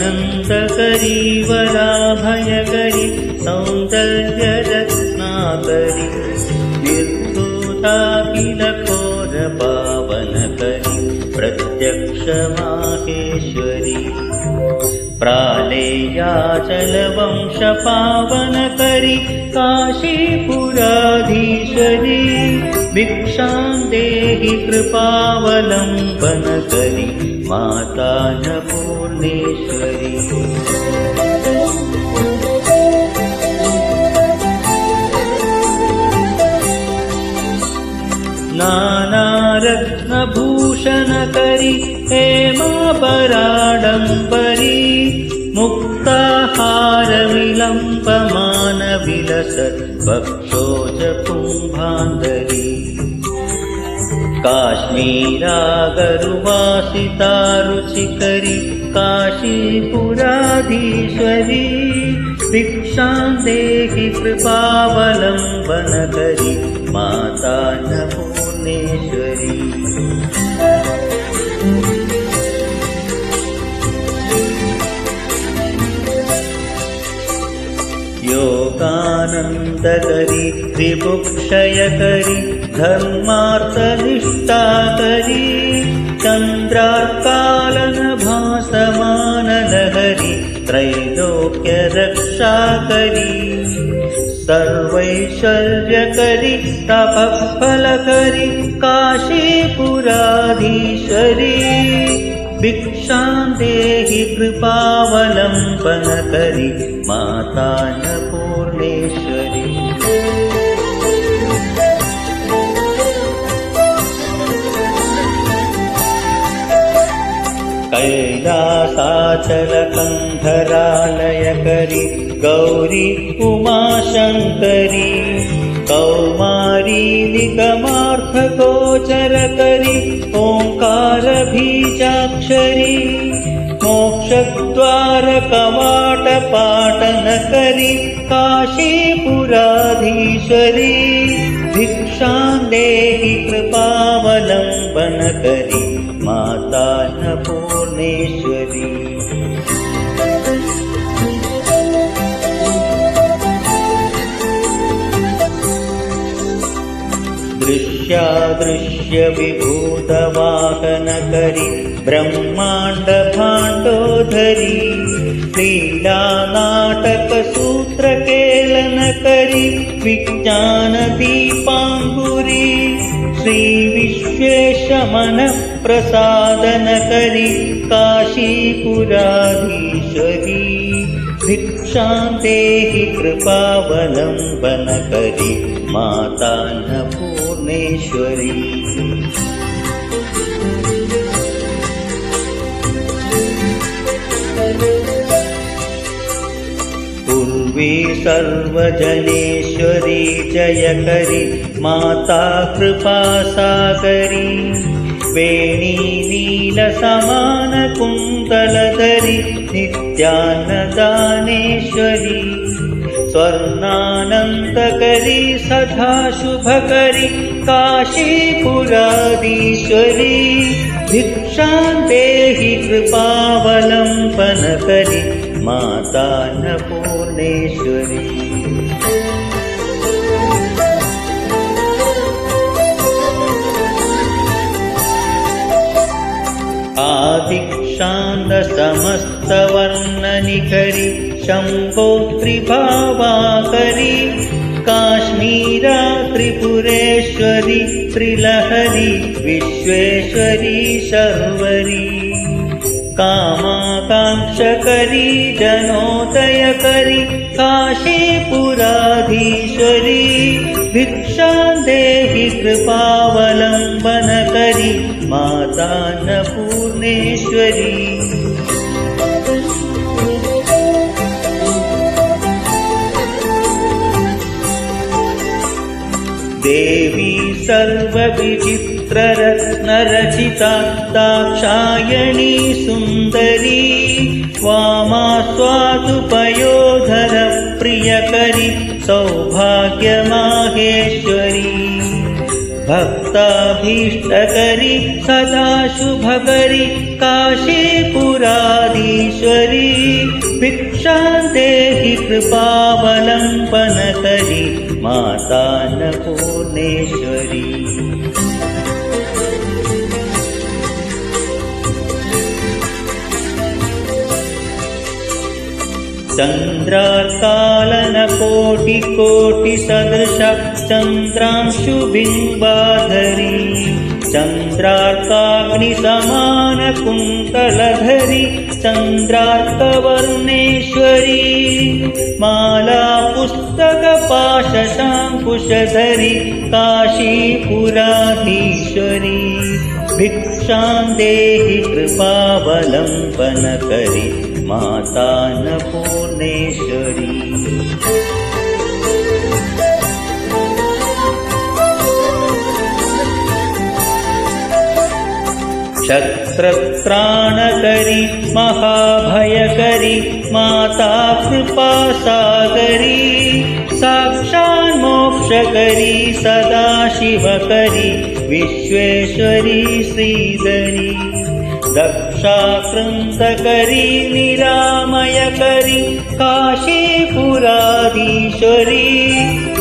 आनन्दकरी वराभयकरी सौन्दर्यरत्नाकरी निर्धूताखिलघोर पावनकरी प्रत्यक्ष माहेश्वरी प्रालेयाचलवंश पावनकरी काशीपुराधीश्वरी भिक्षां देहि कृपावलम्बनकरी माता अन्नपूर्णेश्वरी नानारत्नभूषणकरी हेमापराडम्बरी मुक्ताहारविलम्बमानविलसत् वक्षोजकुम्भान्तरी काश्मीरागरुवासितारुचिकरी काशीपुराधीश्वरी भिक्षां देहि कृपावलम्बनकरी माता अन्नपूर्णेश्वरी योगानन्दकरी विभुक्षयकरी धर्मार्थनिष्ठाकरी चन्द्रार्कालनभासमानलहरी त्रैलोक्यरक्षाकरी सर्वैश्वर्यकरी तपःफलकरी काशीपुराधीश्वरी भिक्षां देहि कृपावलम्बनकरी माता अन्नपूर्णेश्वरी कैलासाचलकन्धरालयकरी गौरी उमाशङ्करी कौमारी निगमार्थगोचरकरी ओङ्कारबीजाक्षरी मोक्षद्वारकवाटपाटनकरी काशीपुराधीश्वरी भिक्षां देहि कृपावलम्बनकरी माता अन्नपूर्णेश्वरी दृश्यादृश्यविभूतवाहनकरी ब्रह्माण्डभाण्डोधरी लीलानाटकसूत्रकेलनकरी विज्ञानदीपाङ्गुरी श्रीविश्वेशमनःप्रसादनकरी काशीपुराधीश्वरी भिक्षां देहि कृपावलम्बनकरी माता अन्नपूर्णेश्वरी पूर्वी सर्वजनेश्वरी जयकरी माता कृपासागरी वेणी नीलसमानकुन्तलधरी नित्यान्नदानेश्वरी स्वर्णानन्दकरी सदा शुभकरी काशीपुराधीश्वरी भिक्षां देहि कृपावलम्बनकरी माता अन्नपूर्णेश्वरी आदिक्षान्तसमस्तवर्णनिकरी शम्भोत्रिभावाकरी काश्मीरा त्रिपुरेश्वरी त्रिलहरी विश्वेश्वरी शर्वरी कामाकाङ्क्षकरी जनोदयकरी काशीपुराधीश्वरी भिक्षां देहि कृपावलम्बनकरी माता अन्नपूर्णेश्वरी देवी सर्वविचित्ररत्नरचिता दाक्षायणी सुन्दरी वामास्वादुपयोधरप्रियकरी सौभाग्यमाहेश्वरी भक्ताभीष्टकरी सदा शुभकरी काशीपुराधीश्वरी भिक्षां देहि कृपावलम्बनकरी माता अन्नपूर्णेश्वरी चन्द्रार्कालनकोटिकोटिसदृश चन्द्रांशुबिम्बाधरी चन्द्रार्काग्निसमानकुन्तलधरी चन्द्रार्कवर्णेश्वरी माला पुस्तकपाशशाङ्कुशधरी काशीपुराधीश्वरी भिक्षां देहि कृपावलम्बनकरी माता अन्नपूर्णेश्वरी क्षत्रत्राणकरी महाभयकरी माता कृपासागरी साक्षान्मोक्षकरी सदाशिवकरी विश्वेश्वरी श्रीधरी दक्षाकृन्तकरी निरामयकरी काशीपुराधीश्वरी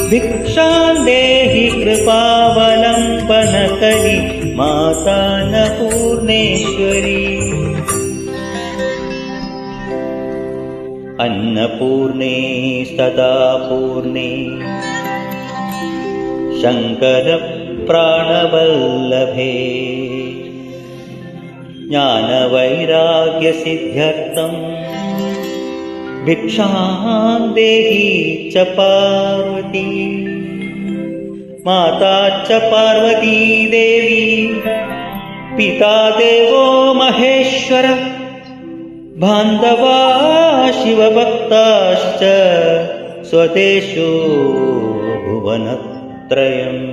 भिक्षां देहि कृपावलम्बनकरी माता अन्नपूर्णेश्वरी अन्नपूर्णे सदा पूर्णे शङ्करप्राणवल्लभे ज्ञानवैराग्यसिद्ध्यर्थं भिक्षां देहि च पार्वती माता च पार्वती देवी पिता देवो महेश्वर बान्धवा शिवभक्ताश्च स्वदेशो भुवनत्रयम्